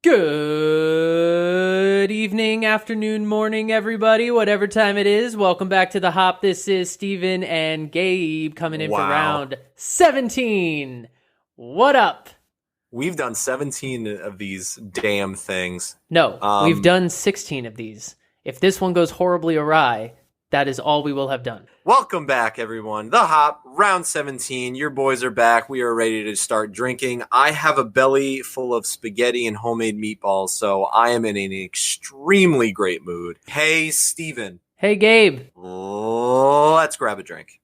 Good evening, afternoon, morning, everybody, whatever time it is. Welcome back to The Hop. This is Steven and Gabe coming in for round 17. What up? We've done 17 of these damn things. No, we've done 16 of these. If this one goes horribly awry, that is all we will have done. Welcome back, everyone. The Hop, round 17. Your boys are back. We are ready to start drinking. I have a belly full of spaghetti and homemade meatballs, so I am in an extremely great mood. Hey, Steven. Hey, Gabe. Let's grab a drink.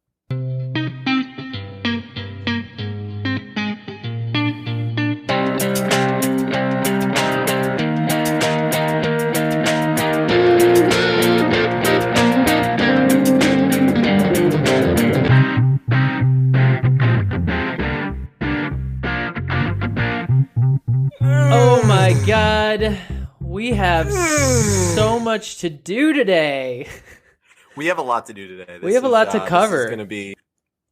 Oh my God, we have so much to do today. We have a lot to do today. We have a lot to cover. This is going to be.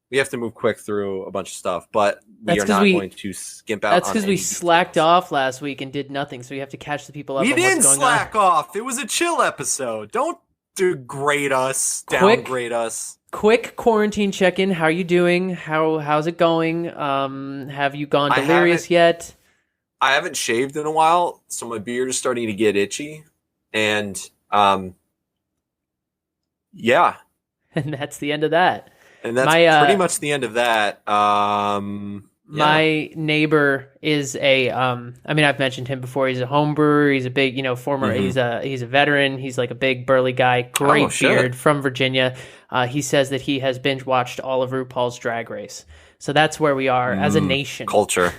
We have to move quick through a bunch of stuff, but we are not going to skimp out. That's because we slacked off last week and did nothing, so we have to catch the people up on what's going on. We didn't slack off. It was a chill episode. Don't degrade us, downgrade us. Quick quarantine check-in. How are you doing? How's it going? Have you gone delirious yet? I haven't shaved in a while, so my beard is starting to get itchy. And, yeah. And that's the end of that. And that's pretty much the end of that. My neighbor is I've mentioned him before. He's a home brewer. He's a big, former, he's a veteran. He's like a big burly guy, great beard from Virginia. He says that he has binge watched all of RuPaul's Drag Race. So that's where we are as a nation. Culture.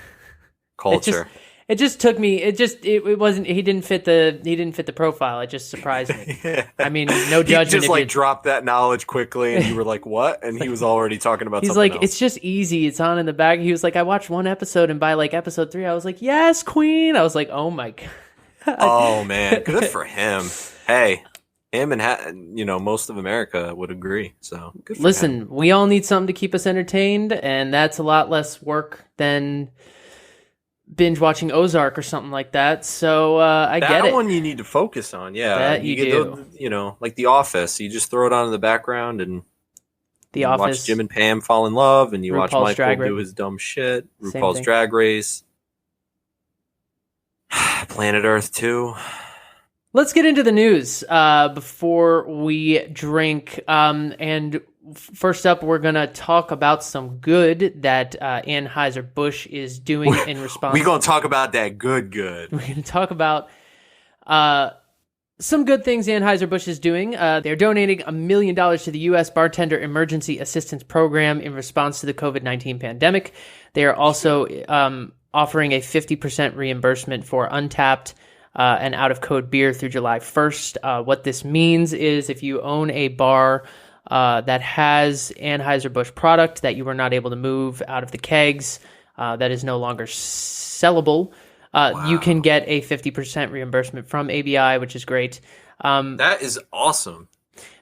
It just took me. It wasn't. He didn't fit the profile. It just surprised me. Yeah. I mean, no judgment. He just dropped that knowledge quickly, and you were like, "What?" And he was already talking about. He's something like, else. "It's just easy. It's on in the back." He was like, "I watched one episode, and by like episode 3, I was like, yes, Queen." I was like, "Oh my God." Oh man, good for him. Hey, him and most of America would agree. So good for him. We all need something to keep us entertained, and that's a lot less work than binge watching Ozark or something like that. So I get it. That one you need to focus on. Yeah, that you do. Like The Office. You just throw it on in the background and The Office. Watch Jim and Pam fall in love, and you RuPaul's watch Michael do his dumb shit. RuPaul's Drag Race. Planet Earth 2. Let's get into the news before we drink. And first up, we're going to talk about some good that Anheuser-Busch is doing in response. We're going to talk about that good. We're going to talk about some good things Anheuser-Busch is doing. They're donating $1 million to the U.S. Bartender Emergency Assistance Program in response to the COVID-19 pandemic. They are also offering a 50% reimbursement for untapped and out-of-code beer through July 1st. What this means is if you own a bar that has Anheuser-Busch product that you were not able to move out of the kegs, that is no longer sellable, you can get a 50% reimbursement from ABI, which is great. That is awesome.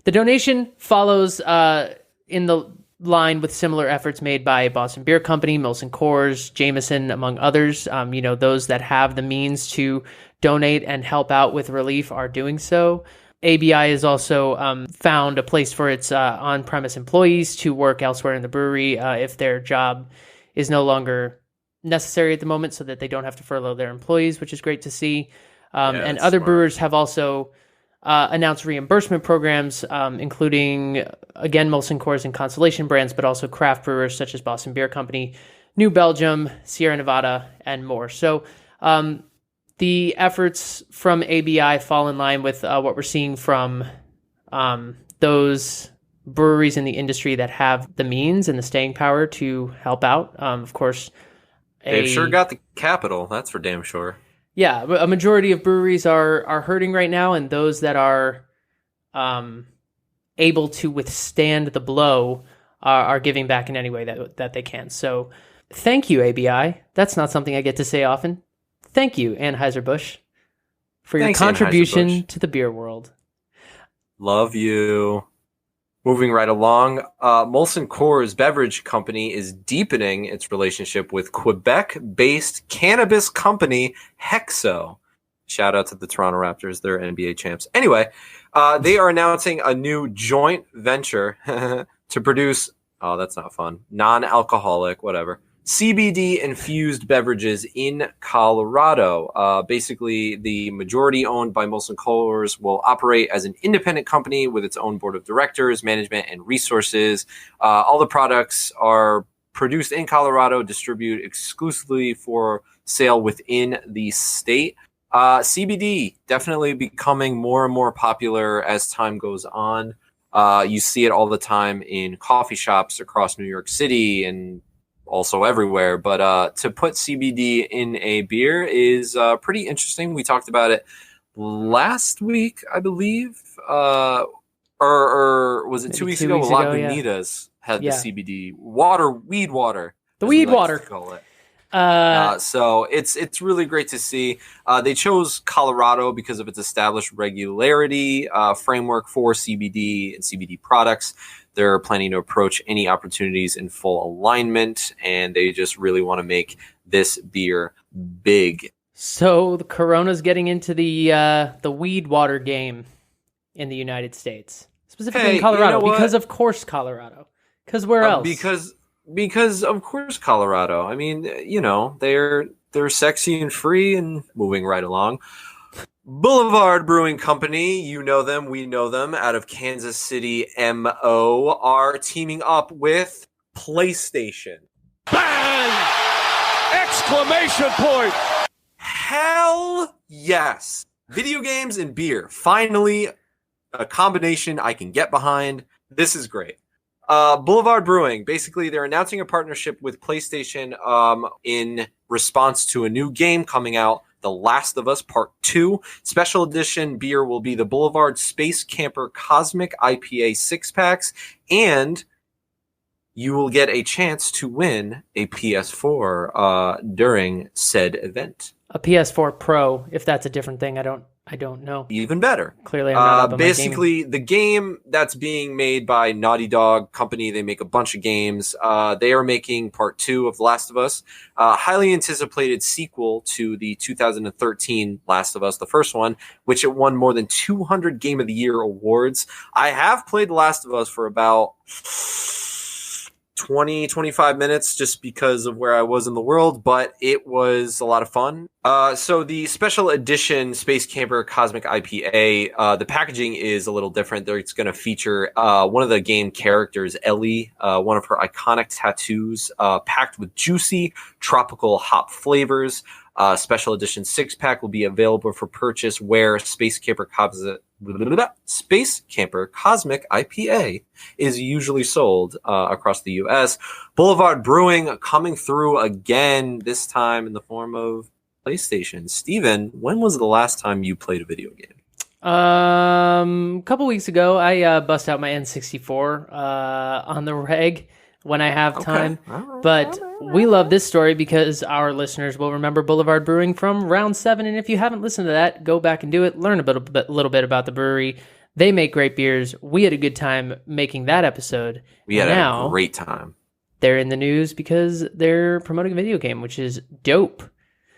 The donation follows in the line with similar efforts made by Boston Beer Company, Molson Coors, Jameson, among others. Those that have the means to donate and help out with relief are doing so. ABI has also found a place for its on-premise employees to work elsewhere in the brewery if their job is no longer necessary at the moment, so that they don't have to furlough their employees, which is great to see. And other brewers have also announced reimbursement programs, including, again, Molson Coors and Constellation brands, but also craft brewers such as Boston Beer Company, New Belgium, Sierra Nevada, and more. So the efforts from ABI fall in line with what we're seeing from those breweries in the industry that have the means and the staying power to help out. Of course, they've sure got the capital. That's for damn sure. Yeah, a majority of breweries are hurting right now, and those that are able to withstand the blow are giving back in any way that they can. So thank you, ABI. That's not something I get to say often. Thank you, Anheuser-Busch, for your contribution to the beer world. Love you. Moving right along, Molson Coors Beverage Company is deepening its relationship with Quebec-based cannabis company Hexo Shout out to the Toronto Raptors. They're NBA champs. Anyway, they are announcing a new joint venture to produce, oh, that's not fun, non-alcoholic, whatever, CBD-infused beverages in Colorado. Basically, the majority owned by Molson Coors will operate as an independent company with its own board of directors, management, and resources. All the products are produced in Colorado, distributed exclusively for sale within the state. CBD definitely becoming more and more popular as time goes on. You see it all the time in coffee shops across New York City and also everywhere. But to put CBD in a beer is pretty interesting. We talked about it last week, I believe, or was it Maybe 2 weeks 2 ago? weeks ago, Lagunitas had the CBD weed water. The weed we like water. to call it. So it's really great to see. They chose Colorado because of its established regularity framework for CBD and CBD products. They're planning to approach any opportunities in full alignment, and they just really want to make this beer big. So the Corona's getting into the weed water game in the United States, specifically in Colorado, you know because of course Colorado. Because where else? Because of course Colorado. I mean, you know, they're sexy and free and moving right along. Boulevard Brewing Company, you know them, we know them, out of Kansas City, MO, are teaming up with PlayStation. Bang! Exclamation point! Hell yes! Video games and beer. Finally, a combination I can get behind. This is great. Boulevard Brewing, basically, they're announcing a partnership with PlayStation in response to a new game coming out, The Last of Us Part 2. Special edition beer will be the Boulevard Space Camper Cosmic IPA 6-packs, and you will get a chance to win a PS4 during said event. A PS4 Pro, if that's a different thing, I don't know. Even better. Clearly, I'm not up on basically, the game that's being made by Naughty Dog Company, they make a bunch of games. They are making Part 2 of The Last of Us, highly anticipated sequel to the 2013 Last of Us, the first one, which it won more than 200 Game of the Year awards. I have played The Last of Us for about 20-25 minutes just because of where I was in the world, but it was a lot of fun. So the special edition Space Camper Cosmic IPA, the packaging is a little different. It's going to feature one of the game characters, Ellie, one of her iconic tattoos, packed with juicy tropical hop flavors. Special edition 6-pack will be available for purchase where Space Camper Cosmic IPA is usually sold across the U.S. Boulevard Brewing coming through again, this time in the form of PlayStation. Steven, when was the last time you played a video game? A couple weeks ago, I bust out my N64 on the reg when I have time. But we love this story because our listeners will remember Boulevard Brewing from round 7. And if you haven't listened to that, go back and do it. Learn a little bit about the brewery. They make great beers. We had a good time making that episode. We had a great time. They're in the news because they're promoting a video game, which is dope.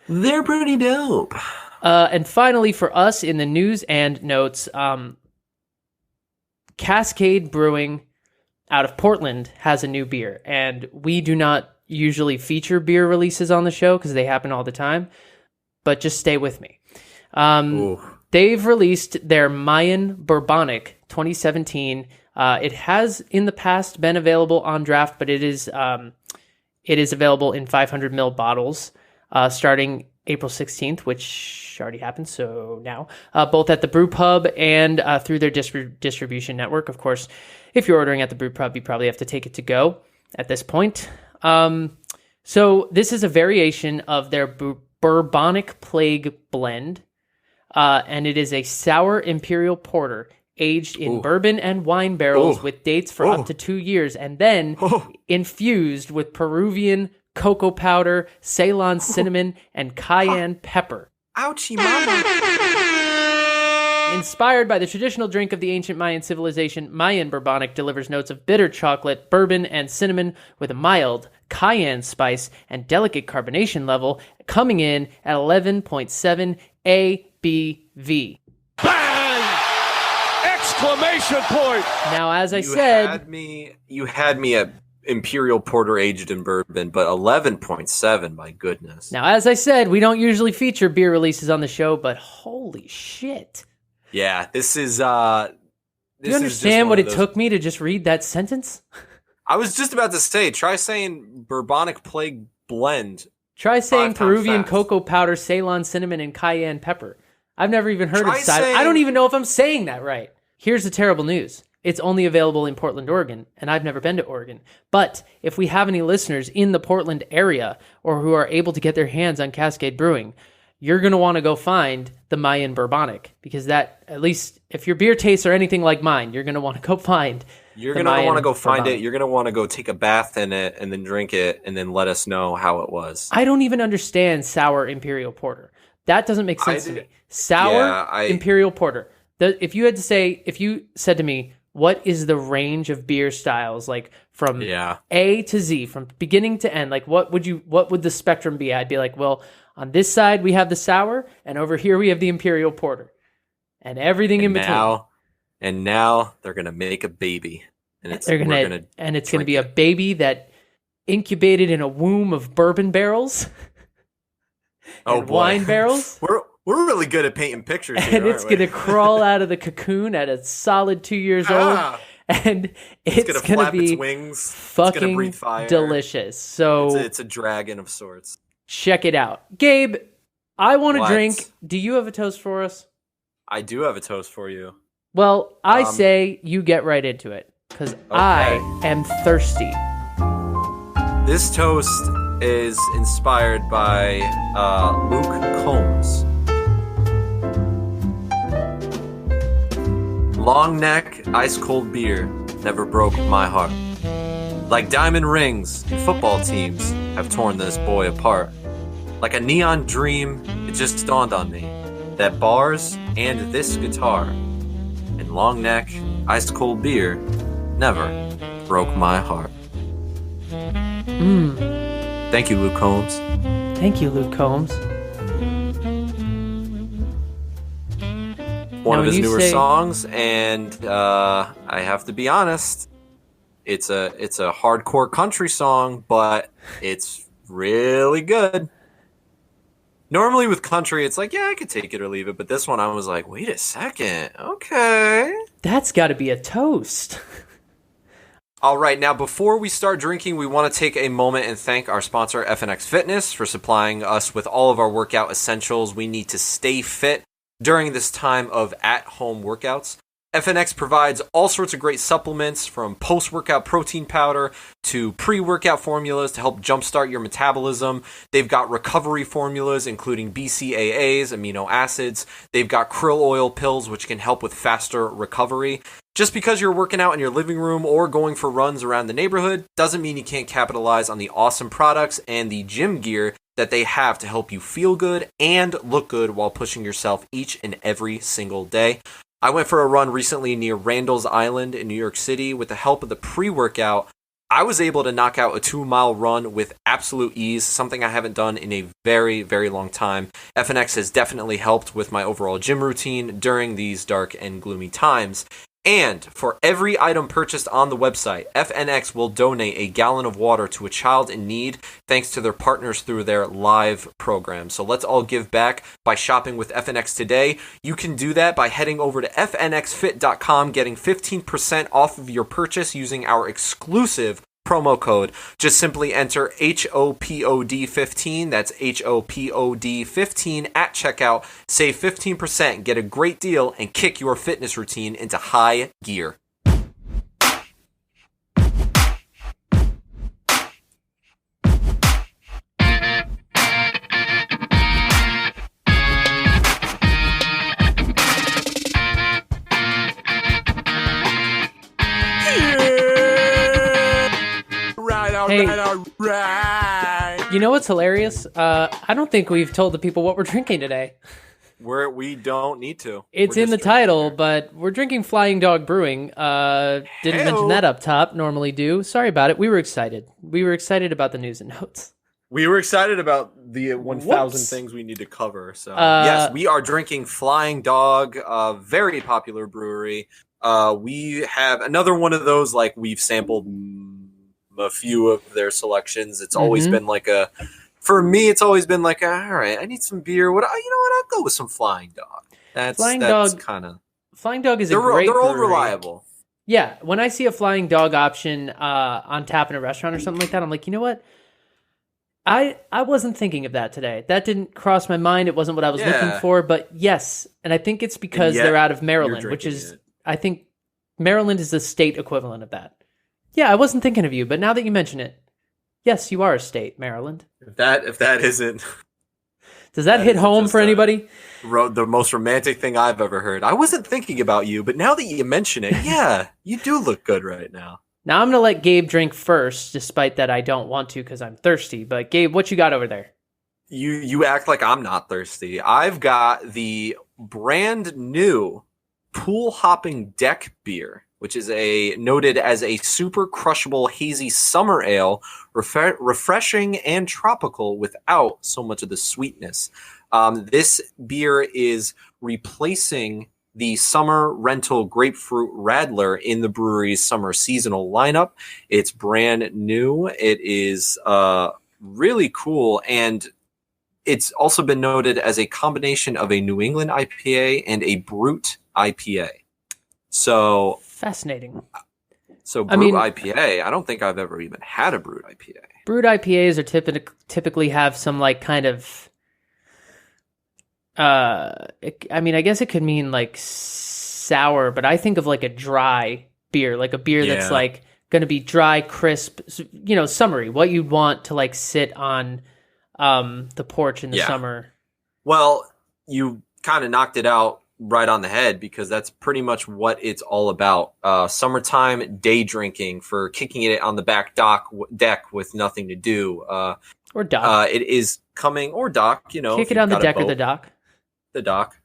They're pretty dope. And finally, for us in the news and notes, Cascade Brewing out of Portland has a new beer, and we do not usually feature beer releases on the show because they happen all the time, but just stay with me. They've released their Mayan Bourbonic 2017. It has in the past been available on draft, but it is available in 500 ml bottles starting April 16th, which already happened, so now, both at the Brew Pub and through their distribution network. Of course, if you're ordering at the Brew Pub, you probably have to take it to go at this point. So this is a variation of their Bourbonic Plague blend, and it is a sour imperial porter aged in bourbon and wine barrels with dates for up to 2 years, and then infused with Peruvian cocoa powder, Ceylon cinnamon, and cayenne pepper. Ouchie mama. Inspired by the traditional drink of the ancient Mayan civilization, Mayan Bourbonic delivers notes of bitter chocolate, bourbon, and cinnamon with a mild cayenne spice and delicate carbonation level, coming in at 11.7 Bang! Exclamation point! Now, as I You said, had me at Imperial Porter aged in bourbon, but 11.7, my goodness. we don't usually feature beer releases on the show, but holy shit. Yeah, this is Do you understand what it took me to just read that sentence? I was just about to say, try saying Bourbonic Plague Blend. Try saying 5 times Peruvian fast. cocoa powder, Ceylon cinnamon, and cayenne pepper. I've never even heard Try of cider. saying- I don't even know if I'm saying that right. Here's the terrible news. It's only available in Portland, Oregon, and I've never been to Oregon. But if we have any listeners in the Portland area or who are able to get their hands on Cascade Brewing, you're going to want to go find the Mayan Bourbonic, because that, at least if your beer tastes are anything like mine, you're going to want to go find You're the going to Mayan want to go find Bourbonic. it. You're going to want to go take a bath in it and then drink it and then let us know how it was. I don't even understand sour Imperial Porter. That doesn't make sense to me. Sour Imperial Porter. If you said to me, what is the range of beer styles, like from A to Z, from beginning to end? Like what would the spectrum be? I'd be like, well, on this side we have the sour, and over here we have the Imperial Porter, and everything in between. And now they're gonna make a baby, and it's gonna be a baby that incubated in a womb of bourbon barrels and wine barrels. We're really good at painting pictures here, and it's going to crawl out of the cocoon at a solid 2 years old, and it's going to flap be its wings. fucking breathe fire. delicious. So it's a dragon of sorts. Check it out. Gabe, I want to What? drink. Do you have a toast for us? I do have a toast for you. Well, I say you get right into it, because I am thirsty. This toast is inspired by Luke Combs. Long neck, ice cold beer never broke my heart. Like diamond rings and football teams have torn this boy apart. Like a neon dream, it just dawned on me that bars and this guitar and long neck, ice cold beer never broke my heart. Thank you, Luke Combs. Thank you, Luke Combs. One of his newer songs, and I have to be honest, it's a hardcore country song, but it's really good. Normally with country, it's like, yeah, I could take it or leave it, but this one I was like, wait a second, okay. That's got to be a toast. All right, now before we start drinking, we want to take a moment and thank our sponsor, FNX Fitness, for supplying us with all of our workout essentials we need to stay fit during this time of at-home workouts. FNX provides all sorts of great supplements, from post-workout protein powder to pre-workout formulas to help jumpstart your metabolism. They've got recovery formulas, including BCAAs, amino acids. They've got krill oil pills, which can help with faster recovery. Just because you're working out in your living room or going for runs around the neighborhood doesn't mean you can't capitalize on the awesome products and the gym gear that they have to help you feel good and look good while pushing yourself each and every single day. I went for a run recently near Randall's Island in New York City. With the help of the pre-workout, I was able to knock out a 2-mile run with absolute ease, something I haven't done in a very, very long time. FNX has definitely helped with my overall gym routine during these dark and gloomy times. And for every item purchased on the website, FNX will donate a gallon of water to a child in need, thanks to their partners through their live program. So let's all give back by shopping with FNX today. You can do that by heading over to fnxfit.com, getting 15% off of your purchase using our exclusive promo code. Just simply enter HOPOD15, that's HOPOD15 at checkout. Save 15%, get a great deal, and kick your fitness routine into high gear. Hey, you know what's hilarious? I don't think we've told the people what we're drinking today. We don't need to. It's in the title, but we're drinking Flying Dog Brewing. Didn't mention that up top, normally do. Sorry about it. We were excited. We were excited about the news and notes. We were excited about the 1,000 things we need to cover. So yes, we are drinking Flying Dog, a very popular brewery. We have another one of those, like we've sampled a few of their selections. It's always been like for me, it's always been like, all right, I need some beer. You know what? I'll go with some Flying Dog. That's kind of Flying Dog is a great. They're all brewery. reliable. Yeah, when I see a Flying Dog option on tap in a restaurant or something like that, I'm like, you know what? I wasn't thinking of that today. That didn't cross my mind. It wasn't what I was looking for. But yes, and I think it's because they're out of Maryland, which is, I think Maryland is the state equivalent of that. Yeah, I wasn't thinking of you, but now that you mention it, yes, you are a state, Maryland. If that isn't... Does that hit home for anybody? The most romantic thing I've ever heard. I wasn't thinking about you, but now that you mention it, yeah, you do look good right now. Now I'm going to let Gabe drink first, despite that I don't want to because I'm thirsty. But Gabe, what you got over there? You act like I'm not thirsty. I've got the brand new Pool Hopping Deck beer, which is noted as a super crushable hazy summer ale, refreshing and tropical without so much of the sweetness. This beer is replacing the summer rental grapefruit Radler in the brewery's summer seasonal lineup. It's brand new. It is really cool, and it's also been noted as a combination of a New England IPA and a Brut IPA. So fascinating. So Brut IPA, I don't think I've ever even had a Brut IPA. Brut IPAs are typically have some like kind of I guess it could mean like sour, but I think of like a dry beer, like a beer that's like going to be dry, crisp, summery, what you'd want to like sit on the porch in the summer. Well, you kind of knocked it out right on the head because that's pretty much what it's all about. Summertime day drinking for kicking it on the back deck with nothing to do. Or dock. It is coming, or dock, Kick it on the deck or the dock. The dock.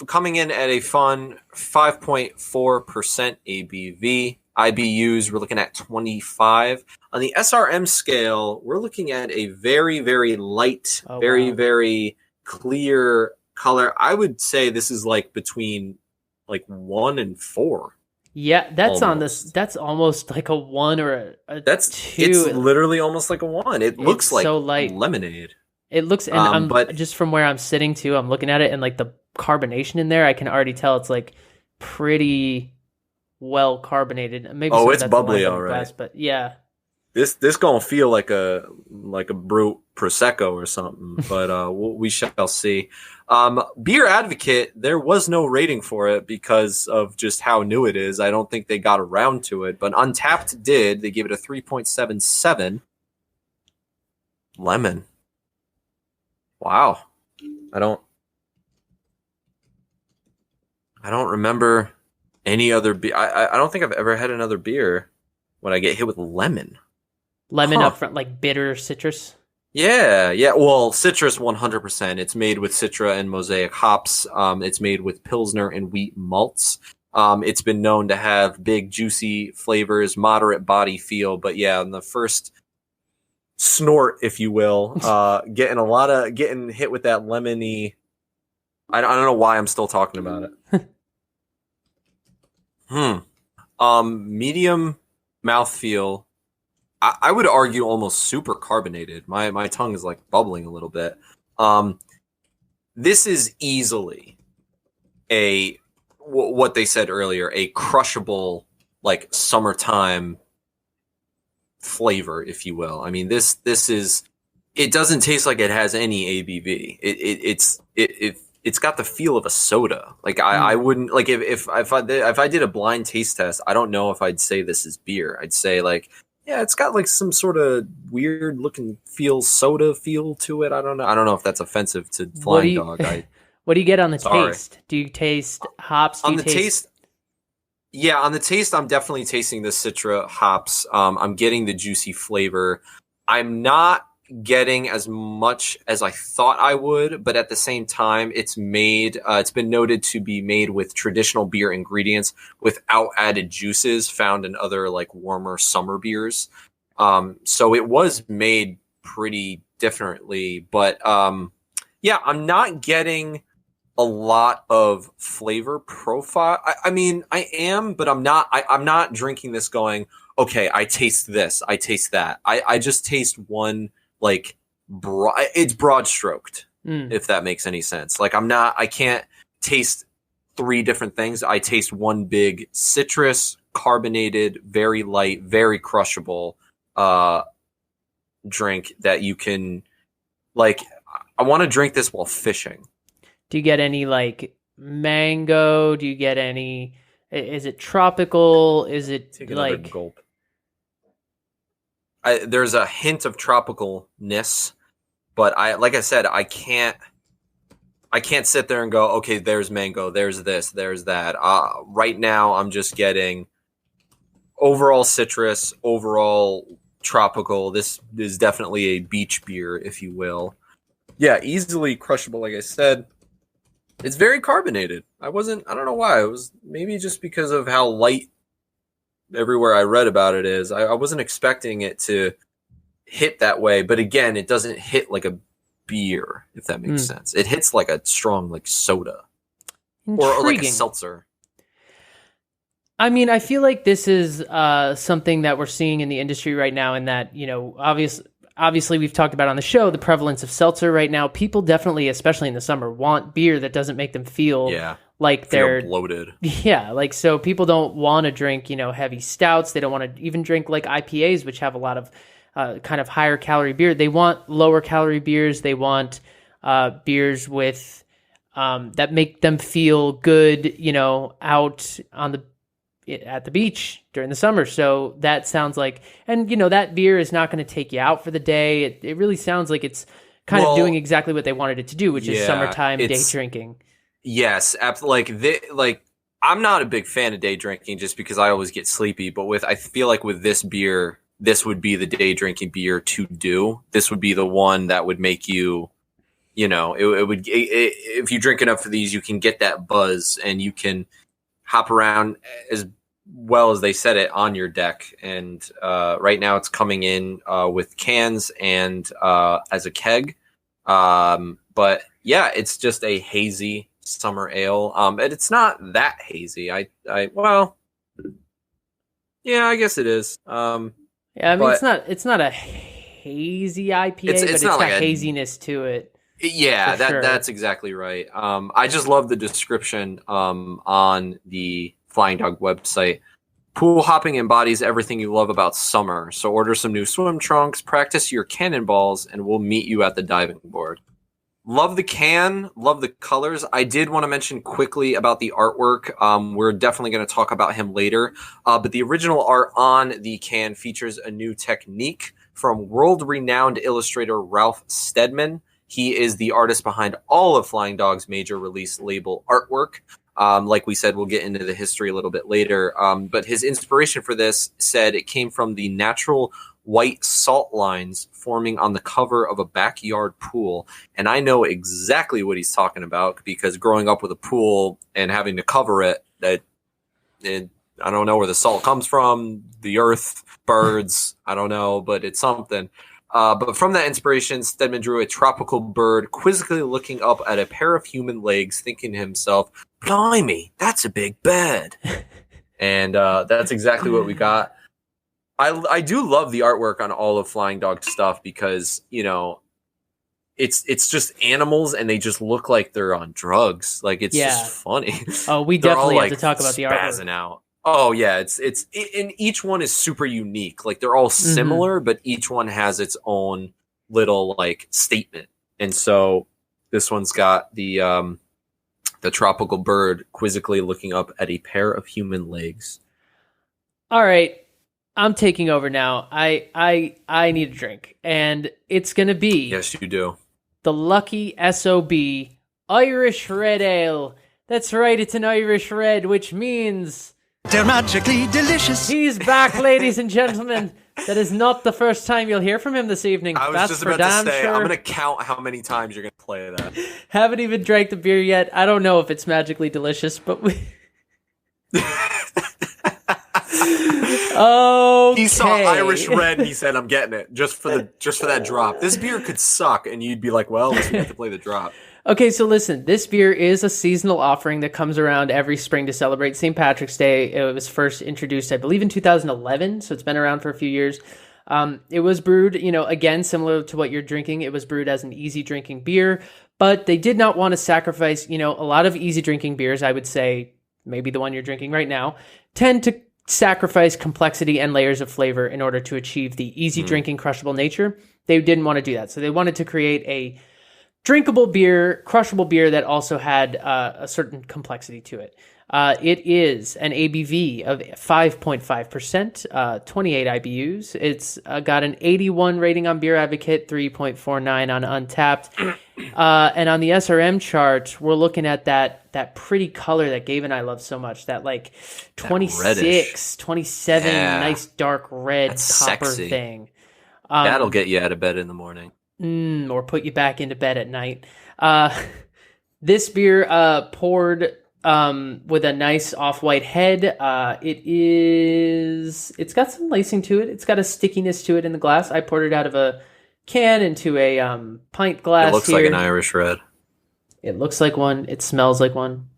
Coming in at a fun 5.4% ABV. IBUs, we're looking at 25. On the SRM scale, we're looking at a very, very light, very clear color. I would say this is like between like 1 and 4. Yeah, that's almost on this. That's almost like a 1 or a 2. It's literally almost like a 1. It looks like so light. Lemonade. It looks, and but just from where I'm sitting too, I'm looking at it, and like the carbonation in there, I can already tell it's like pretty well carbonated. Maybe it's bubbly, all right. Best, but yeah, this gonna feel like a Brut Prosecco or something, but we shall see. Beer Advocate, there was no rating for it because of just how new it is. I don't think they got around to it, but Untapped did. They gave it a 3.77. Lemon. Wow. I don't remember any other beer. I don't think I've ever had another beer when I get hit with lemon. Lemon up front, like bitter citrus? Yeah. Well, citrus 100%. It's made with Citra and Mosaic hops. It's made with Pilsner and wheat malts. It's been known to have big, juicy flavors, moderate body feel. But yeah, in the first snort, if you will, getting hit with that lemony. I don't know why I'm still talking about it. Medium mouthfeel. I would argue almost super carbonated. My tongue is like bubbling a little bit. This is easily what they said earlier, a crushable like summertime flavor, if you will. I mean, this is. It doesn't taste like it has any ABV. It's got the feel of a soda. Like I wouldn't like if I did a blind taste test. I don't know if I'd say this is beer. I'd say like, yeah, it's got like some sort of weird looking soda feel to it. I don't know if that's offensive to Flying Dog. What do you get on the taste? Do you taste hops? On the taste, I'm definitely tasting the Citra hops. I'm getting the juicy flavor. I'm not getting as much as I thought I would, but at the same time, it's been noted to be made with traditional beer ingredients without added juices found in other like warmer summer beers. So it was made pretty differently. But yeah, I'm not getting a lot of flavor profile. I mean, I am, but I'm not. I'm not drinking this going, okay, I taste this, I taste that. I just taste one, like, it's broad stroked, if that makes any sense. Like, I can't taste three different things. I taste one big citrus, carbonated, very light, very crushable drink that you can, like, I want to drink this while fishing. Do you get any, like, mango? Do you get any, is it tropical? Is it Take another like gulp. There's a hint of tropicalness, but like I said, I can't sit there and go, okay, there's mango, there's this, there's that. Right now, I'm just getting overall citrus, overall tropical. This is definitely a beach beer, if you will. Yeah, easily crushable, like I said. It's very carbonated. I don't know why. It was maybe just because of how light everywhere I read about it is. I wasn't expecting it to hit that way, but again, it doesn't hit like a beer, if that makes sense. It hits like a strong, like, soda or like a seltzer. I mean, I feel like this is something that we're seeing in the industry right now, in that, you know, obviously we've talked about on the show the prevalence of seltzer right now. People definitely, especially in the summer, want beer that doesn't make them feel like they're bloated. Yeah, like, so people don't want to drink, you know, heavy stouts. They don't want to even drink like IPAs, which have a lot of kind of higher calorie beer. They want lower calorie beers. They want beers with that make them feel good, you know, out at the beach during the summer. So that sounds like, and, you know, that beer is not going to take you out for the day. It really sounds like it's kind of doing exactly what they wanted it to do, which is summertime day drinking. Yes, like I'm not a big fan of day drinking just because I always get sleepy. But I feel like with this beer, this would be the day drinking beer to do. This would be the one that would make you, you know, if you drink enough of these, you can get that buzz and you can hop around as well as they said it on your deck. And right now it's coming in with cans and as a keg. But yeah, it's just a hazy summer ale. And it's not that hazy. Well, yeah, I guess it is. Yeah, I mean, it's not a hazy IPA, but it's got like haziness to it. Yeah, that's exactly right. I just love the description on the Flying Dog website. Pool hopping embodies everything you love about summer. So order some new swim trunks, practice your cannonballs, and we'll meet you at the diving board. Love the can, love the colors. I did want to mention quickly about the artwork. We're definitely going to talk about him later. But the original art on the can features a new technique from world-renowned illustrator Ralph Steadman. He is the artist behind all of Flying Dog's major release label artwork. Like we said, we'll get into the history a little bit later. But his inspiration for this said it came from the natural white salt lines forming on the cover of a backyard pool. And I know exactly what he's talking about because growing up with a pool and having to cover it, I don't know where the salt comes from, the earth, birds, I don't know, but it's something. But from that inspiration, Steadman drew a tropical bird quizzically looking up at a pair of human legs, thinking to himself, blimey, that's a big bed. And that's exactly what we got. I do love the artwork on all of Flying Dog stuff because, you know, it's just animals and they just look like they're on drugs. Like, it's just funny. Oh, we definitely have to talk about the artwork. Out. Oh yeah, it's and each one is super unique. Like, they're all similar, but each one has its own little, like, statement. And so this one's got the tropical bird quizzically looking up at a pair of human legs. All right, I'm taking over now. I need a drink, and it's gonna be, yes, you do, the lucky S.O.B. Irish Red Ale. That's right, it's an Irish Red, which means they're magically delicious. He's back, ladies and gentlemen. That is not the first time you'll hear from him this evening. I was That's just for about to say, sure. I'm going to count how many times you're going to play that. Haven't even drank the beer yet. I don't know if it's magically delicious, but we... Okay. He saw Irish Red and he said, "I'm getting it just for that drop." This beer could suck, and you'd be like, "Well, at least we have to play the drop." Okay, so listen, this beer is a seasonal offering that comes around every spring to celebrate St. Patrick's Day. It was first introduced, I believe, in 2011, so it's been around for a few years. It was brewed, again, similar to what you're drinking. It was brewed as an easy drinking beer, but they did not want to sacrifice, a lot of easy drinking beers, I would say, maybe the one you're drinking right now, tend to sacrifice complexity and layers of flavor in order to achieve the easy drinking, crushable nature. They didn't want to do that, so they wanted to create a drinkable beer, crushable beer that also had a certain complexity to it. It is an ABV of 5.5%, 28 IBUs. It's got an 81 rating on Beer Advocate, 3.49 on Untappd. And on the SRM chart, we're looking at that pretty color that Gabe and I love so much, that like 26, 27, nice dark red That's copper sexy. thing. That'll get you out of bed in the morning. Or put you back into bed at night. This beer poured with a nice off-white head. It's got some lacing to it. It's got a stickiness to it in the glass. I poured it out of a can into a pint glass. It looks like an Irish Red. It looks like one. It smells like one.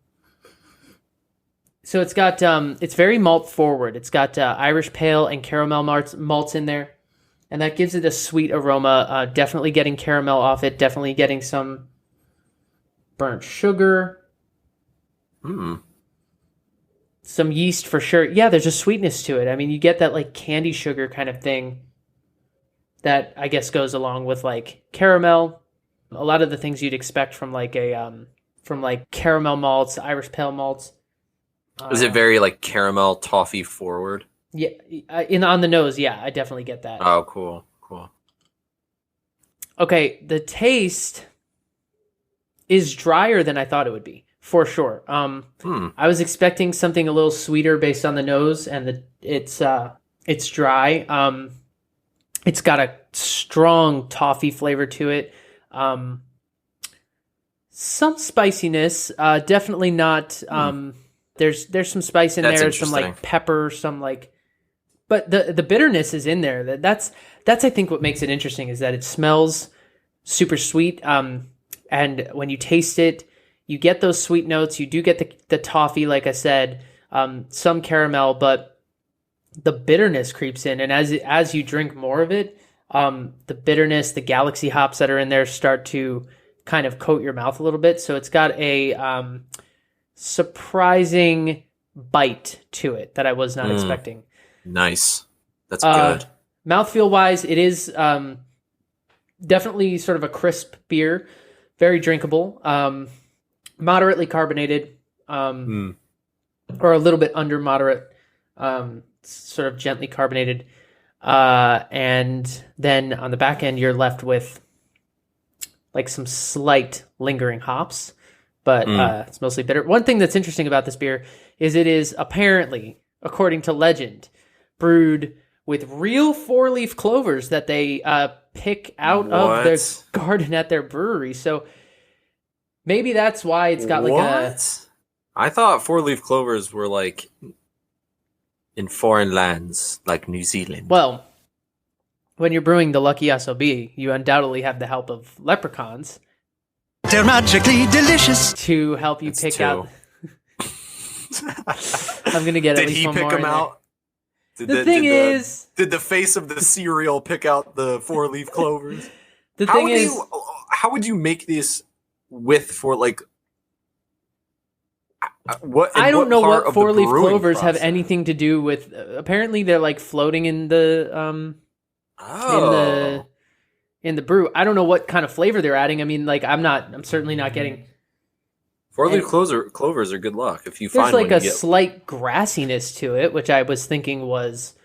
So it's got it's very malt forward. It's got Irish pale and caramel malts in there. And that gives it a sweet aroma. Definitely getting caramel off it. Definitely getting some burnt sugar. Some yeast for sure. Yeah, there's a sweetness to it. I mean, you get that like candy sugar kind of thing that I guess goes along with like caramel. A lot of the things you'd expect from like caramel malts, Irish pale malts. Is it very like caramel toffee forward? Yeah, on the nose, yeah, I definitely get that. Oh, cool. Okay, the taste is drier than I thought it would be, for sure. I was expecting something a little sweeter based on the nose, and it's dry. It's got a strong toffee flavor to it. Some spiciness, definitely not. There's some spice in there, some like pepper, some like. But the bitterness is in there. That's I think what makes it interesting is that it smells super sweet. And when you taste it, you get those sweet notes. You do get the toffee, like I said, some caramel, but the bitterness creeps in. And as you drink more of it, the bitterness, the galaxy hops that are in there start to kind of coat your mouth a little bit. So it's got a surprising bite to it that I was not expecting. Nice. That's good. Mouthfeel wise, it is definitely sort of a crisp beer, very drinkable, moderately carbonated, or a little bit under moderate, sort of gently carbonated. And then on the back end, you're left with like some slight lingering hops, but it's mostly bitter. One thing that's interesting about this beer is it is apparently, according to legend, brewed with real 4-leaf clovers that they pick out of their garden at their brewery. So maybe that's why it's got like a... I thought 4-leaf clovers were like in foreign lands, like New Zealand. Well, when you're brewing the Lucky S.O.B, you undoubtedly have the help of leprechauns. They're magically delicious. To help you pick out... I'm going to get at least one more. Did he pick them out? Did the face of the cereal pick out the 4-leaf clovers? How would you make this with what? I don't know what 4-leaf clovers have anything to do with. Apparently, they're like floating in the in the brew. I don't know what kind of flavor they're adding. I mean, like I'm certainly not getting. 4-leaf clovers are good luck if you find. There's like a get... slight grassiness to it, which I was thinking was.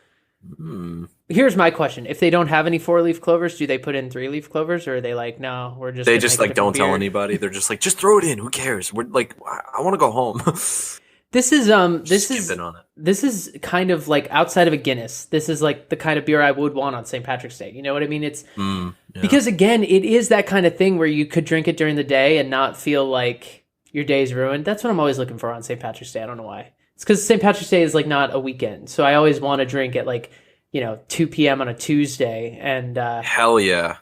Here's my question: if they don't have any 4-leaf clovers, do they put in 3-leaf clovers, or are they like, no, we're just? They just like don't tell anybody. They're just like, just throw it in. Who cares? We're like, I want to go home. This is kind of like outside of a Guinness. This is like the kind of beer I would want on St. Patrick's Day. You know what I mean? It's because again, it is that kind of thing where you could drink it during the day and not feel like your day's ruined. That's what I'm always looking for on St. Patrick's Day. I don't know why. It's because St. Patrick's Day is like not a weekend, so I always want to drink at like 2 p.m. on a Tuesday, and hell yeah.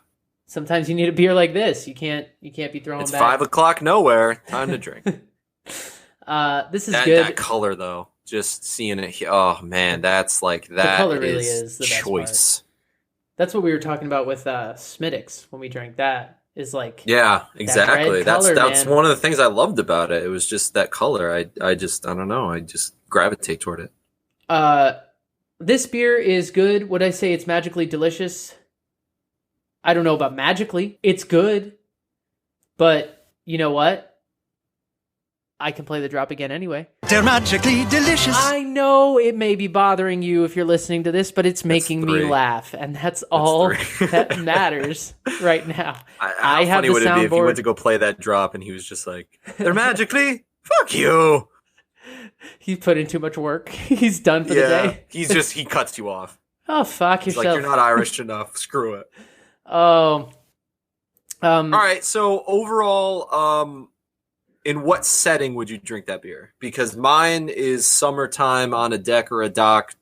Sometimes you need a beer like this. You can't be throwing. It's back. 5:00 nowhere. Time to drink. This is good. That color though, just seeing it. Oh man, that's like that. The color really is the choice. Best part. That's what we were talking about with Smittix when we drank that. Is like exactly. That color, that's one of the things I loved about it. It was just that color. I don't know. I just gravitate toward it. This beer is good. Would I say it's magically delicious? I don't know about magically. It's good, but you know what? I can play the drop again anyway. They're magically delicious. I know it may be bothering you if you're listening to this, but it's making me laugh, and that's all that matters right now. How funny would it be if you went to go play that drop and he was just like, "They're magically, fuck you." He put in too much work. He's done for the day. He cuts you off. Oh, fuck yourself. Like, you're not Irish enough. Screw it. Oh. All right. So overall, in what setting would you drink that beer? Because mine is summertime on a deck or a dock,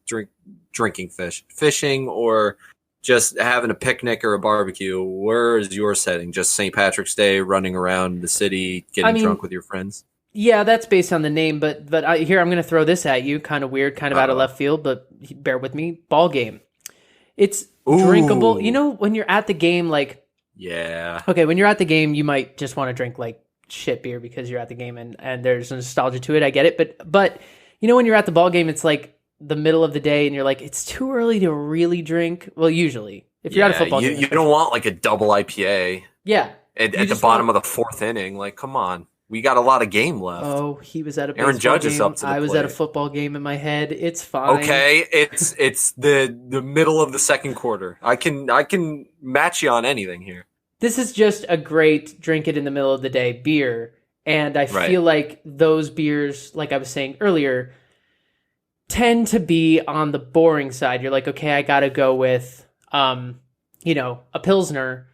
drinking fishing, or just having a picnic or a barbecue. Where is your setting? Just St. Patrick's Day, running around the city, getting drunk with your friends? Yeah, that's based on the name, but here I'm going to throw this at you. Kind of weird, kind of out of left field, but bear with me. Ball game. It's drinkable. You know, when you're at the game, like... Yeah. Okay, when you're at the game, you might just want to drink, like, shit beer because you're at the game and there's nostalgia to it. I get it. But you know, when you're at the ball game, it's like the middle of the day and you're like, it's too early to really drink. Well, usually if you're at a football game, you don't want like a double IPA. Yeah. At the bottom of the fourth inning. Like, come on. We got a lot of game left. Oh, he was at a Aaron Judge game. Is up to the I was plate. at a football game in my head. It's fine. Okay, it's the middle of the second quarter. I can match you on anything here. This is just a great drink it in the middle of the day beer. And I feel like those beers, like I was saying earlier, tend to be on the boring side. You're like, okay, I got to go with, a Pilsner.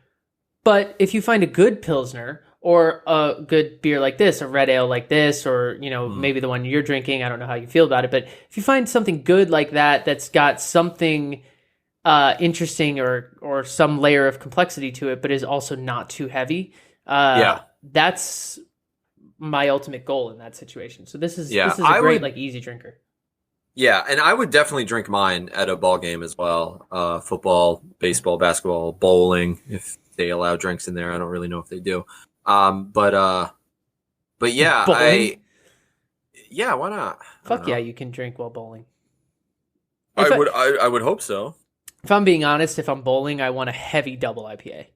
But if you find a good Pilsner or a good beer like this, a red ale like this, or, maybe the one you're drinking, I don't know how you feel about it. But if you find something good like that, that's got something interesting or some layer of complexity to it, but is also not too heavy, that's my ultimate goal in that situation. So this is a great easy drinker. Yeah, and I would definitely drink mine at a ball game as well. Football, baseball, basketball, bowling, if they allow drinks in there. I don't really know if they do. But yeah, bowling? Why not? Fuck yeah, you can drink while bowling. I would hope so. If I'm being honest, if I'm bowling, I want a heavy double IPA.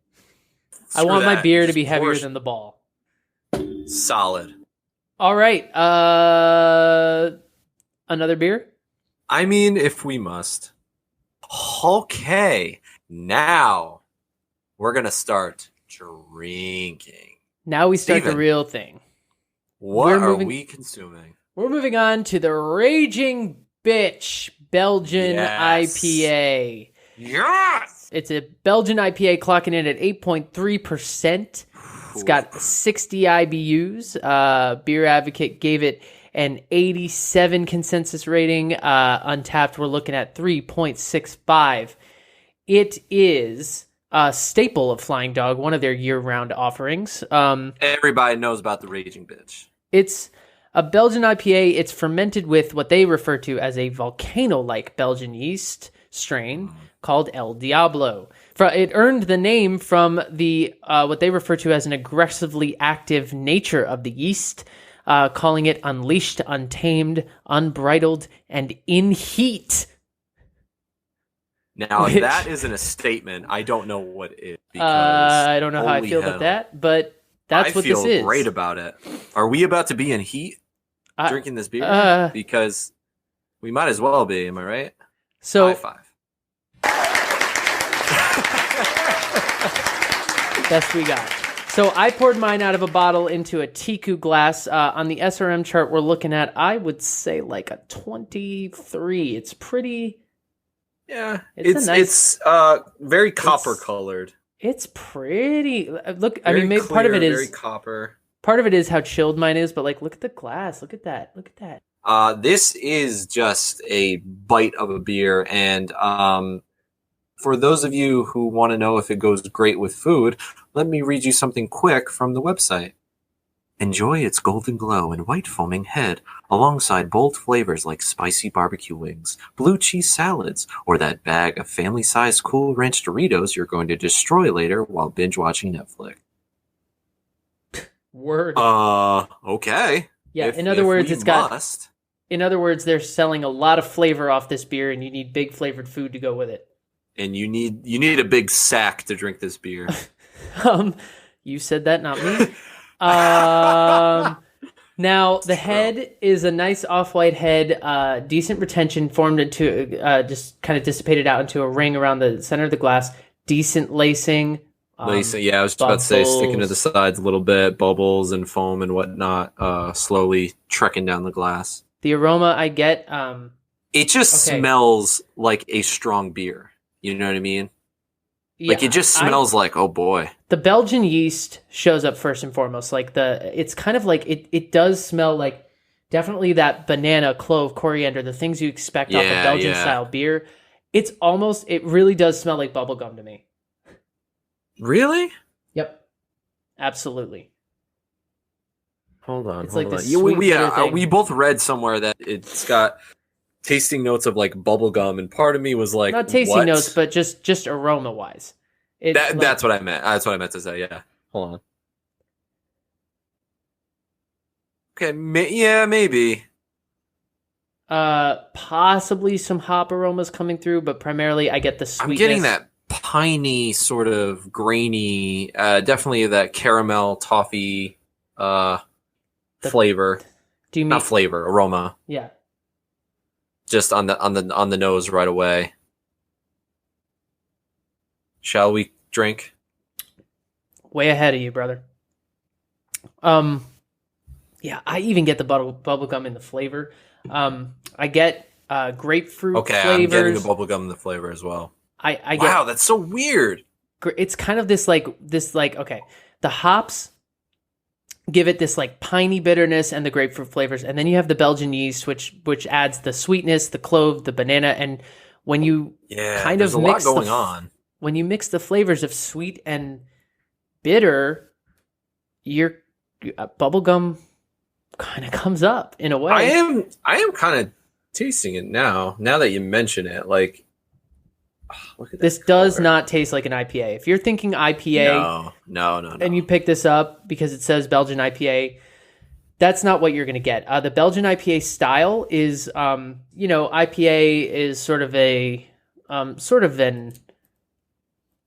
I want my beer to be heavier than the ball. Solid. All right. Another beer? I mean, if we must. Okay. Now we're going to start drinking. Now we start the real thing. What are we consuming? We're moving on to the Raging Bitch Belgian IPA. Yes! It's a Belgian IPA clocking in at 8.3%. It's got 60 IBUs. Beer Advocate gave it an 87 consensus rating. Untapped, we're looking at 3.65. It is a staple of Flying Dog, one of their year-round offerings. Everybody knows about the Raging Bitch. It's a Belgian IPA. It's fermented with what they refer to as a volcano-like Belgian yeast strain called El Diablo. It earned the name from the what they refer to as an aggressively active nature of the yeast, calling it unleashed, untamed, unbridled, and in heat. Now, if that isn't a statement, I don't know what it is. I don't know how I feel about that, but that's what this is. I feel great about it. Are we about to be in heat drinking this beer? Because we might as well be, am I right? So, high five. Best we got. So I poured mine out of a bottle into a Tiku glass. On the SRM chart we're looking at, I would say like a 23. It's pretty... Yeah, it's very copper colored. It's pretty... Look, Very I mean, maybe clear, part of it is... very copper. Part of it is how chilled mine is, but like, look at the glass. Look at that. Look at that. This is just a bite of a beer, and for those of you who want to know if it goes great with food, let me read you something quick from the website. Enjoy its golden glow and white foaming head, alongside bold flavors like spicy barbecue wings, blue cheese salads, or that bag of family-sized Cool Ranch Doritos you're going to destroy later while binge-watching Netflix. Word. Okay. Yeah, in other words, in other words, they're selling a lot of flavor off this beer, and you need big flavored food to go with it. And you need a big sack to drink this beer. You said that, not me. Now the head is a nice off-white head, decent retention, formed into just kind of dissipated out into a ring around the center of the glass. Decent lacing. Lacing, I was just about to say, sticking to the sides a little bit, bubbles and foam and whatnot, slowly trekking down the glass. The aroma I get, it just smells like a strong beer. You know what I mean? Yeah, like it just smells like, oh boy. The Belgian yeast shows up first and foremost. Like it's kind of like it does smell like definitely that banana, clove, coriander, the things you expect off a Belgian style beer. It really does smell like bubblegum to me. Really? Yep. Absolutely. Hold on. It's like this thing. We both read somewhere that it's got tasting notes of like bubblegum, and part of me was like, not tasting notes, but just aroma wise. That's what I meant. That's what I meant to say. Yeah. Hold on. Okay. Maybe. Possibly some hop aromas coming through, but primarily I get the sweetness. I'm getting that piney, sort of grainy, definitely that caramel toffee flavor. Do you mean not flavor, aroma? Yeah. Just on the nose right away. Shall we drink? Way ahead of you, brother. Yeah, I even get the bubblegum in the flavor. I get grapefruit flavors. I'm getting the bubblegum in the flavor as well. Wow, that's so weird. It's kind of this okay, the hops give it this like piney bitterness and the grapefruit flavors, and then you have the Belgian yeast, which adds the sweetness, the clove, the banana, and when you there's a lot going on. When you mix the flavors of sweet and bitter, your bubblegum kind of comes up in a way. I am kind of tasting it now that you mention it. Like, look at this does not taste like an IPA. If you're thinking IPA, no, and you pick this up because it says Belgian IPA, that's not what you're going to get. The Belgian IPA style is, IPA is sort of an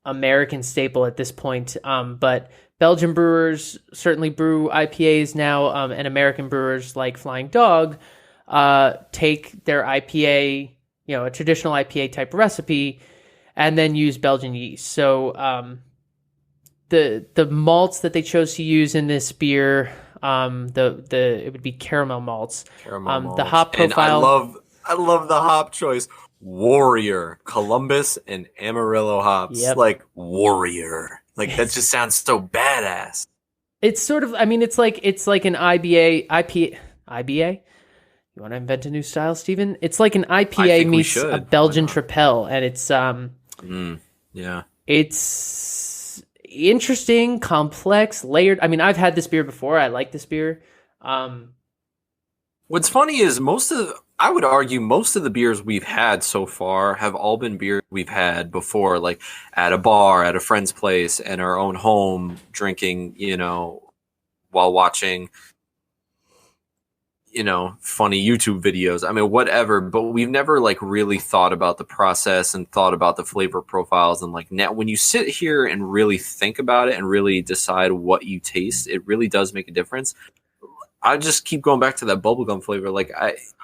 American staple at this point. But Belgian brewers certainly brew IPAs now, and American brewers like Flying Dog take their IPA, a traditional IPA type recipe, and then use Belgian yeast. So the malts that they chose to use in this beer, it would be caramel malts. The hop profile. And I love the hop choice. Warrior, Columbus, and Amarillo hops. Yep. Like warrior. Like that just sounds so badass. It's sort of, it's like an IPA. You want to invent a new style, Steven? It's like an IPA meets a Belgian Tripel, and it's it's interesting, complex, layered. I've had this beer before. I like this beer. What's funny is I would argue most of the beers we've had so far have all been beers we've had before, like at a bar, at a friend's place, in our own home, drinking, while watching, funny YouTube videos. Whatever, but we've never like really thought about the process and thought about the flavor profiles. And like now when you sit here and really think about it and really decide what you taste, it really does make a difference. I just keep going back to that bubblegum flavor. Like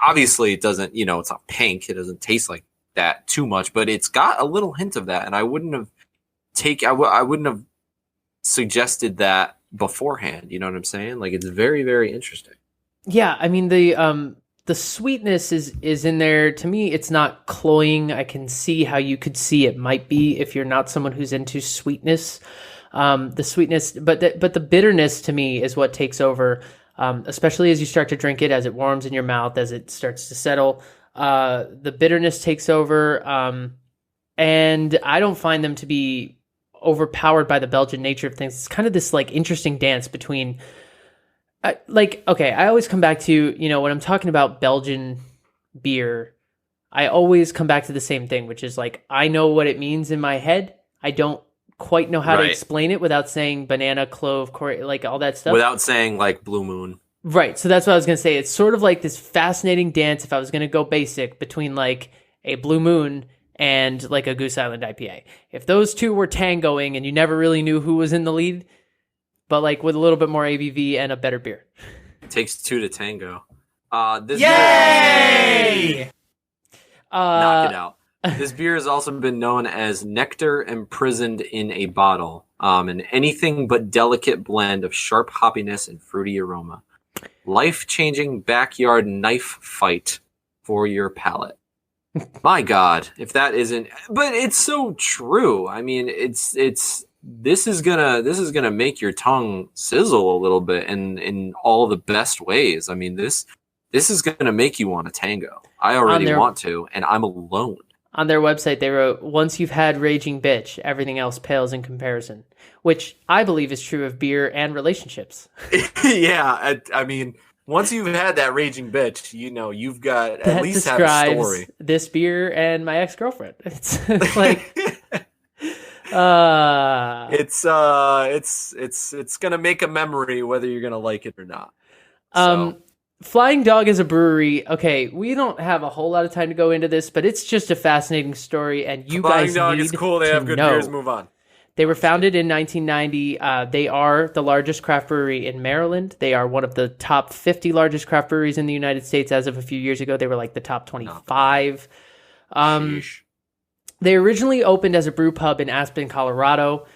obviously it doesn't, it's not pink. It doesn't taste like that too much, but it's got a little hint of that. And I wouldn't have suggested that beforehand. You know what I'm saying? Like it's very, very interesting. Yeah. The sweetness is in there. To me, it's not cloying. I can see how you could see it might be if you're not someone who's into sweetness. The sweetness, but the bitterness to me is what takes over. especially as you start to drink it, as it warms in your mouth, as it starts to settle. The bitterness takes over, and I don't find them to be overpowered by the Belgian nature of things. It's kind of this like interesting dance between, I always come back to, when I'm talking about Belgian beer, I always come back to the same thing, which is like, I know what it means in my head. I don't quite know how to explain it without saying banana, clove, like all that stuff. Without saying like Blue Moon. Right. So that's what I was going to say. It's sort of like this fascinating dance, if I was going to go basic, between like a Blue Moon and like a Goose Island IPA. If those two were tangoing and you never really knew who was in the lead, but like with a little bit more ABV and a better beer. It takes two to tango. Yay! Knock it out. This beer has also been known as nectar imprisoned in a bottle, an anything but delicate blend of sharp hoppiness and fruity aroma. Life-changing backyard knife fight for your palate. My God, if that isn't, but it's so true. I mean, this is gonna make your tongue sizzle a little bit in all the best ways. I mean, this is gonna make you want to tango. I already want to, and I'm alone. On their website, they wrote, "Once you've had raging bitch, everything else pales in comparison," which I believe is true of beer and relationships. Yeah, I mean, once you've had that raging bitch, you've got at least have a story. This beer and my ex-girlfriend. It's like, it's gonna make a memory whether you're gonna like it or not. So. Flying Dog is a brewery. Okay, we don't have a whole lot of time to go into this, but it's just a fascinating story, and you Flying guys Dog need is cool. They have good know. beers. Move on. They were founded in 1990. They are the largest craft brewery in Maryland. They are one of the top 50 largest craft breweries in the United States. As of a few years ago, they were like the top 25. They originally opened as a brew pub in Aspen, Colorado.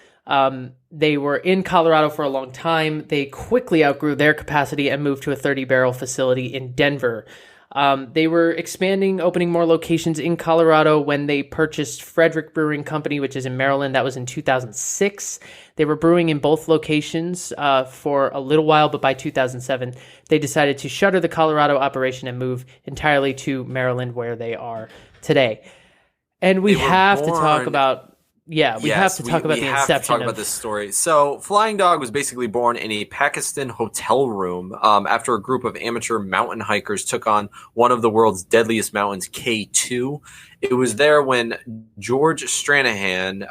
They were in Colorado for a long time. They quickly outgrew their capacity and moved to a 30-barrel facility in Denver. They were expanding, opening more locations in Colorado when they purchased Frederick Brewing Company, which is in Maryland. That was in 2006. They were brewing in both locations for a little while, but by 2007, they decided to shutter the Colorado operation and move entirely to Maryland, where they are today. And we have to talk about... Yeah, we have to talk about the inception. To talk about this story. So, Flying Dog was basically born in a Pakistan hotel room after a group of amateur mountain hikers took on one of the world's deadliest mountains, K2. It was there when George Stranahan,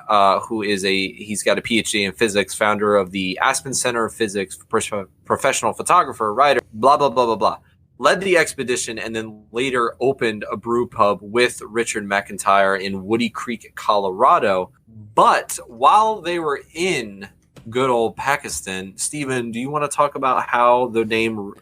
he's got a PhD in physics, founder of the Aspen Center of Physics, professional photographer, writer, blah, blah, blah, blah, blah, led the expedition and then later opened a brew pub with Richard McIntyre in Woody Creek, Colorado. But while they were in good old Pakistan, Stephen, do you want to talk about how the name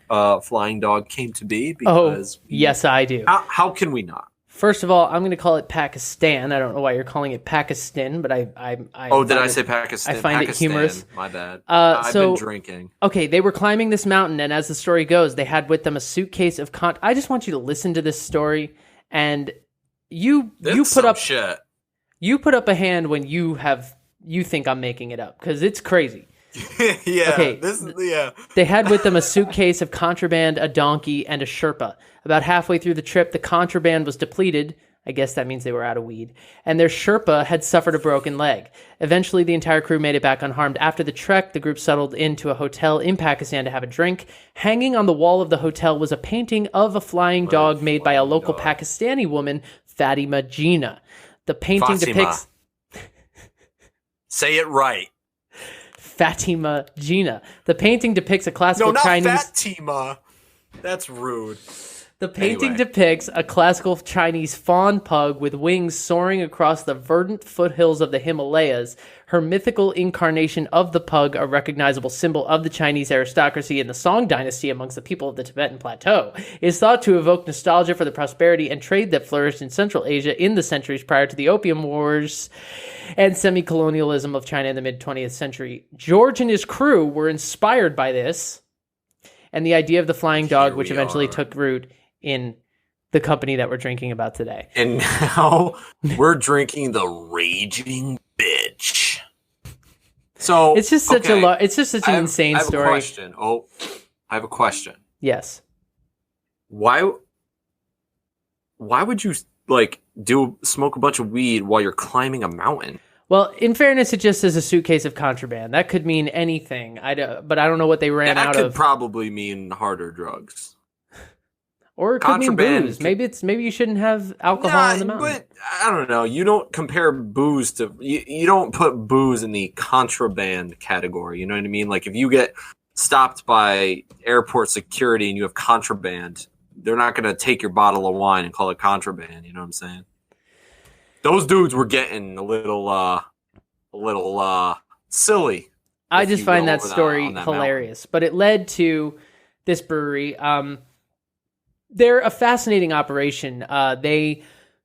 Flying Dog came to be? Because yes, I do. How can we not? First of all, I'm going to call it Pakistan. I don't know why you're calling it Pakistan, but did I say Pakistan? I find it humorous. My bad. I've been drinking. Okay, they were climbing this mountain, and as the story goes, they had with them a suitcase of I just want you to listen to this story, and you put up shit. You put up a hand when you think I'm making it up, because it's crazy. Yeah. Okay. They had with them a suitcase of contraband, a donkey, and a Sherpa. About halfway through the trip, the contraband was depleted. I guess that means they were out of weed. And their Sherpa had suffered a broken leg. Eventually, the entire crew made it back unharmed. After the trek, the group settled into a hotel in Pakistan to have a drink. Hanging on the wall of the hotel was a painting of a flying dog made by a local Pakistani woman, Fatima Jinnah. The painting depicts... Say it right. Fatima Jinnah. The painting depicts a classical Chinese... No, not Fatima. That's rude. The painting depicts a classical Chinese fawn pug with wings soaring across the verdant foothills of the Himalayas. Her mythical incarnation of the pug, a recognizable symbol of the Chinese aristocracy and the Song dynasty amongst the people of the Tibetan Plateau, is thought to evoke nostalgia for the prosperity and trade that flourished in Central Asia in the centuries prior to the Opium Wars and semi-colonialism of China in the mid-20th century. George and his crew were inspired by this and the idea of the flying dog, which eventually took root in the company that we're drinking about today. And now we're drinking the Raging Bitch. So it's just such an insane I have story. A question. I have a question. Yes. Why would you smoke a bunch of weed while you're climbing a mountain? Well, in fairness, it just is a suitcase of contraband. That could mean anything. But I don't know what they ran out of. That could probably mean harder drugs. Or it could mean booze. Maybe you shouldn't have alcohol on the mountain. But I don't know. You don't compare booze to you don't put booze in the contraband category. You know what I mean? Like if you get stopped by airport security and you have contraband, they're not going to take your bottle of wine and call it contraband. You know what I'm saying? Those dudes were getting a little silly. I just find that story hilarious. But it led to this brewery. They're a fascinating operation. They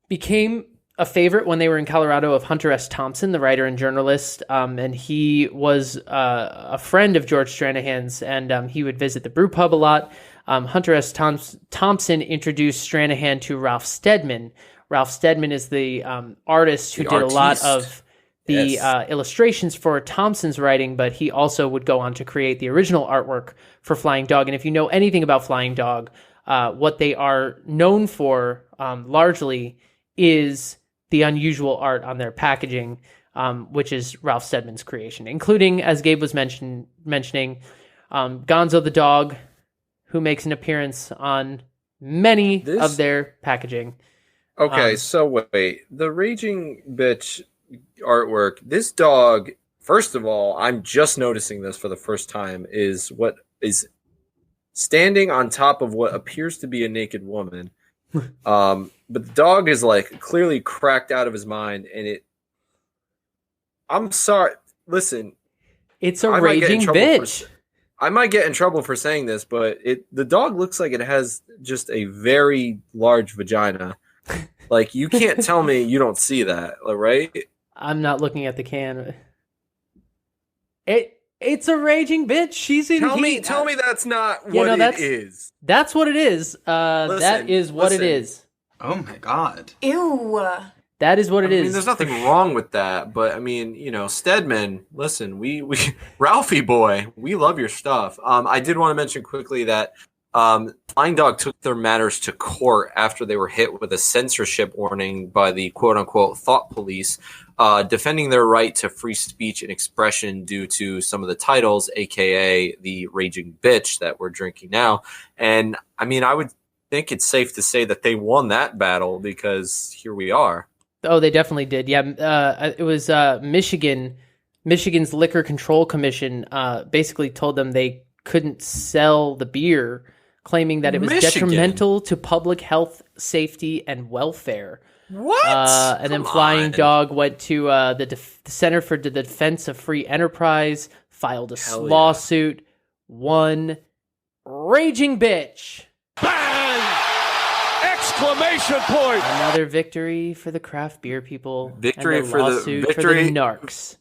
became a favorite when they were in Colorado of Hunter S. Thompson, the writer and journalist, and he was a friend of George Stranahan's, and he would visit the brew pub a lot. Hunter S. Thompson introduced Stranahan to Ralph Steadman. Ralph Steadman is the artist who did a lot of the illustrations for Thompson's writing, but he also would go on to create the original artwork for Flying Dog. And if you know anything about Flying Dog, what they are known for largely is the unusual art on their packaging, which is Ralph Steadman's creation, including, as Gabe was mentioning, Gonzo the dog, who makes an appearance on many of their packaging. Okay, so wait. The Raging Bitch artwork, this dog, first of all, I'm just noticing this for the first time, is what is standing on top of what appears to be a naked woman. But the dog is like clearly cracked out of his mind, and I'm sorry. Listen, it's a raging bitch. I might get in trouble for saying this, but the dog looks like it has just a very large vagina. Like you can't tell me you don't see that, right? I'm not looking at the can. It's a raging bitch. She's in heat. Tell me that's not what it is. That's what it is. That is what it is. Oh my god. Ew. That is what it is. I mean, there's nothing wrong with that, but I mean, Steadman, listen, we Ralphie boy, we love your stuff. I did want to mention quickly that Flying Dog took their matters to court after they were hit with a censorship warning by the quote-unquote thought police, defending their right to free speech and expression due to some of the titles, a.k.a. the Raging Bitch that we're drinking now. And, I mean, I would think it's safe to say that they won that battle because here we are. Oh, they definitely did. Yeah, it was Michigan's Liquor Control Commission basically told them they couldn't sell the beer, claiming that it was detrimental to public health, safety, and welfare. What? And then Flying Dog went to the Center for the Defense of Free Enterprise, filed a lawsuit, won. Raging bitch. Bang! Exclamation point! Another victory for the craft beer people. Victory and for the narcs.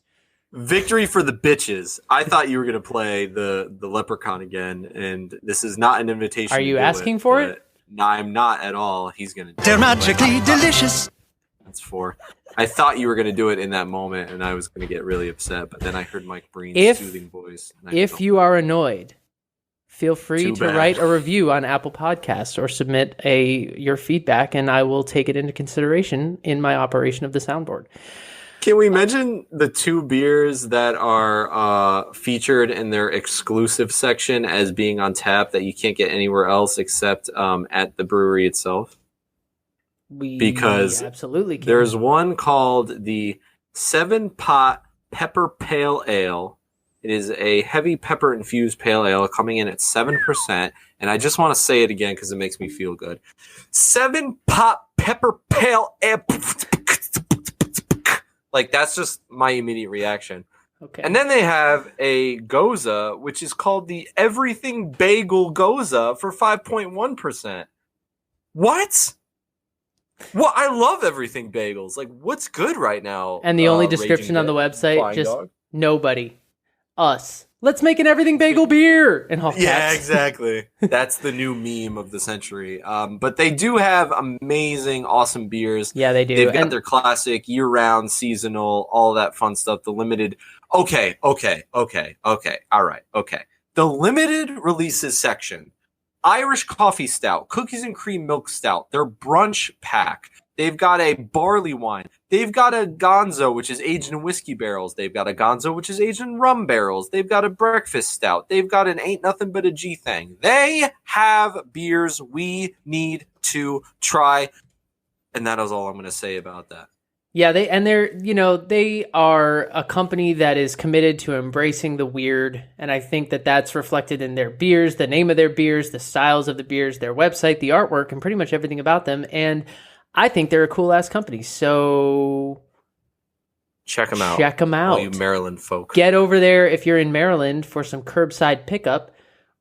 Victory for the bitches. I thought you were going to play the leprechaun again, and this is not an invitation. Are you asking for it? No, I'm not at all. He's going to do They're magically delicious. That's four. I thought you were going to do it in that moment, and I was going to get really upset, but then I heard Mike Breen's soothing voice. If you are annoyed, feel free to write a review on Apple Podcasts or submit your feedback, and I will take it into consideration in my operation of the soundboard. Can we mention the two beers that are featured in their exclusive section as being on tap that you can't get anywhere else except at the brewery itself? Because absolutely can. There's one called the 7-Pot Pepper Pale Ale. It is a heavy pepper infused pale ale coming in at 7%. And I just want to say it again because it makes me feel good. 7-Pot Pepper Pale Ale. Like, that's just my immediate reaction. Okay. And then they have a Goza, which is called the Everything Bagel Goza for 5.1%. What? Well, I love Everything Bagels. Like, what's good right now? And the only description on the website, just nobody. Us. Let's make an Everything Bagel beer! In all caps. Yeah, exactly. That's the new meme of the century. But they do have amazing, awesome beers. Yeah, they do. They've got their classic, year-round, seasonal, all that fun stuff. The limited... Okay. All right. Okay. The limited releases section. Irish coffee stout, cookies and cream milk stout, their brunch pack. They've got a barley wine. They've got a gonzo, which is aged in whiskey barrels. They've got a gonzo, which is aged in rum barrels. They've got a breakfast stout. They've got an ain't nothing but a G thing. They have beers we need to try. And that is all I'm going to say about that. Yeah, they are a company that is committed to embracing the weird, and I think that that's reflected in their beers, the name of their beers, the styles of the beers, their website, the artwork, and pretty much everything about them. And I think they're a cool ass company. So check them out. Check them out, all you Maryland folk. Get over there if you're in Maryland for some curbside pickup,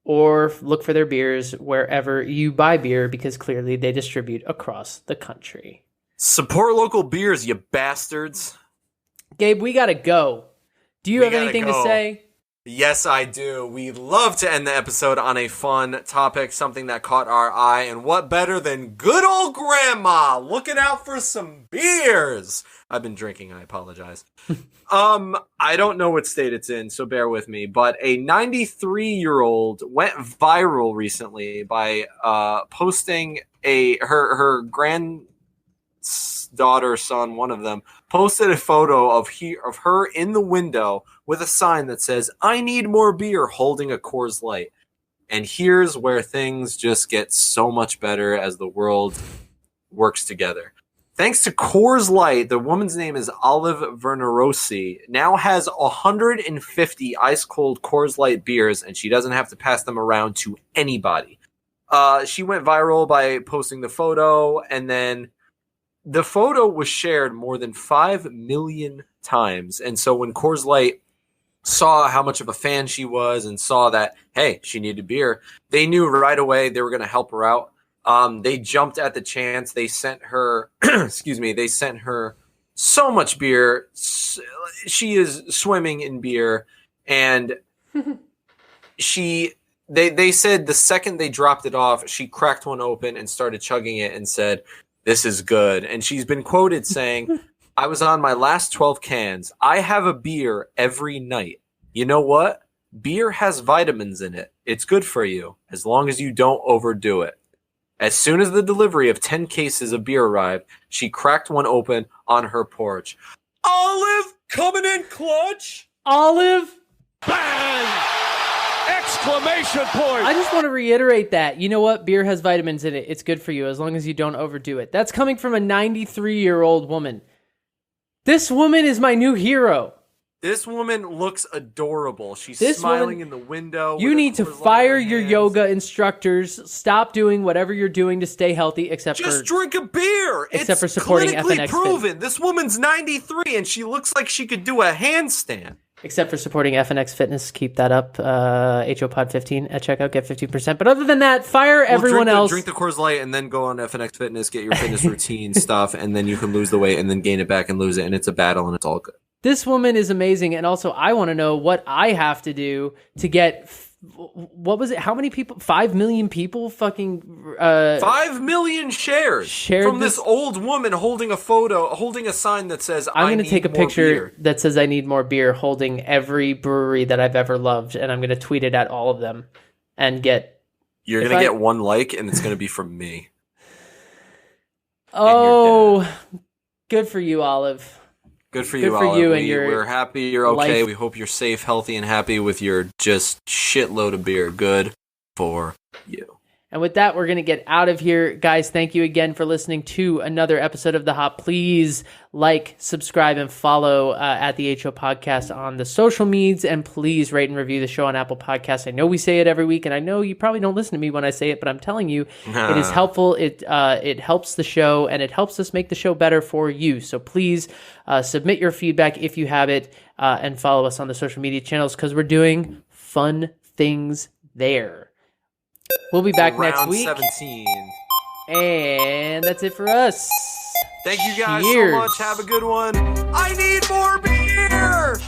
or look for their beers wherever you buy beer, because clearly they distribute across the country. Support local beers, you bastards. Gabe, we gotta go. Do you have anything to say? Yes, I do. We love to end the episode on a fun topic, something that caught our eye, and what better than good old grandma looking out for some beers. I've been drinking, I apologize. I don't know what state it's in, so bear with me, but a 93-year-old went viral recently by posting her granddaughter, son, one of them, posted a photo of her in the window with a sign that says, "I need more beer," holding a Coors Light. And here's where things just get so much better as the world works together. Thanks to Coors Light, the woman's name is Olive Vernerosi, now has 150 ice-cold Coors Light beers, and she doesn't have to pass them around to anybody. She went viral by posting the photo, and then the photo was shared more than 5 million times. And so when Coors Light saw how much of a fan she was and saw that, hey, she needed beer, they knew right away they were going to help her out. They jumped at the chance. They sent her, they sent her so much beer. She is swimming in beer. And they said the second they dropped it off, she cracked one open and started chugging it and said, "This is good." And she's been quoted saying, "I was on my last 12 cans. I have a beer every night. You know what? Beer has vitamins in it. It's good for you, as long as you don't overdo it." As soon as the delivery of 10 cases of beer arrived, she cracked one open on her porch. Olive coming in clutch. Olive. Bang! Exclamation point! I just want to reiterate that. You know what? Beer has vitamins in it. It's good for you as long as you don't overdo it. That's coming from a 93-year-old woman. This woman is my new hero. This woman looks adorable. She's This smiling woman, in the window. You need to fire your yoga instructors. Stop doing whatever you're doing to stay healthy, except drink a beer. Except for supporting clinically FNX proven. Fitness. This woman's 93 and she looks like she could do a handstand. Except for supporting FNX Fitness. Keep that up. HOPod15 at checkout. Get 15%. But other than that, fire everyone else. Drink the Coors Light and then go on FNX Fitness, get your fitness routine stuff, and then you can lose the weight and then gain it back and lose it, and it's a battle and it's all good. This woman is amazing, and also I want to know what I have to do to get. What was it? How many people? 5 million people fucking 5 million shared from this this old woman holding a sign that says, I'm going to take a picture beer. that says I need more beer, holding every brewery that I've ever loved, and I'm going to tweet it at all of them and get. You're going to get one like, and it's going to be from me. Oh, good for you, Olive. Good for you, Olive. We're happy you're okay. life. We hope you're safe, healthy, and happy with your just shitload of beer. Good for you. And with that, we're going to get out of here. Guys, thank you again for listening to another episode of The Hop. Please like, subscribe, and follow at the HO Podcast on the social medias. And please rate and review the show on Apple Podcasts. I know we say it every week, and I know you probably don't listen to me when I say it, but I'm telling you, it is helpful. It helps the show, and it helps us make the show better for you. So please submit your feedback if you have it, and follow us on the social media channels because we're doing fun things there. We'll be back next week. Round 17. And that's it for us. Thank you guys Cheers. so much. Have a good one. I need more beer.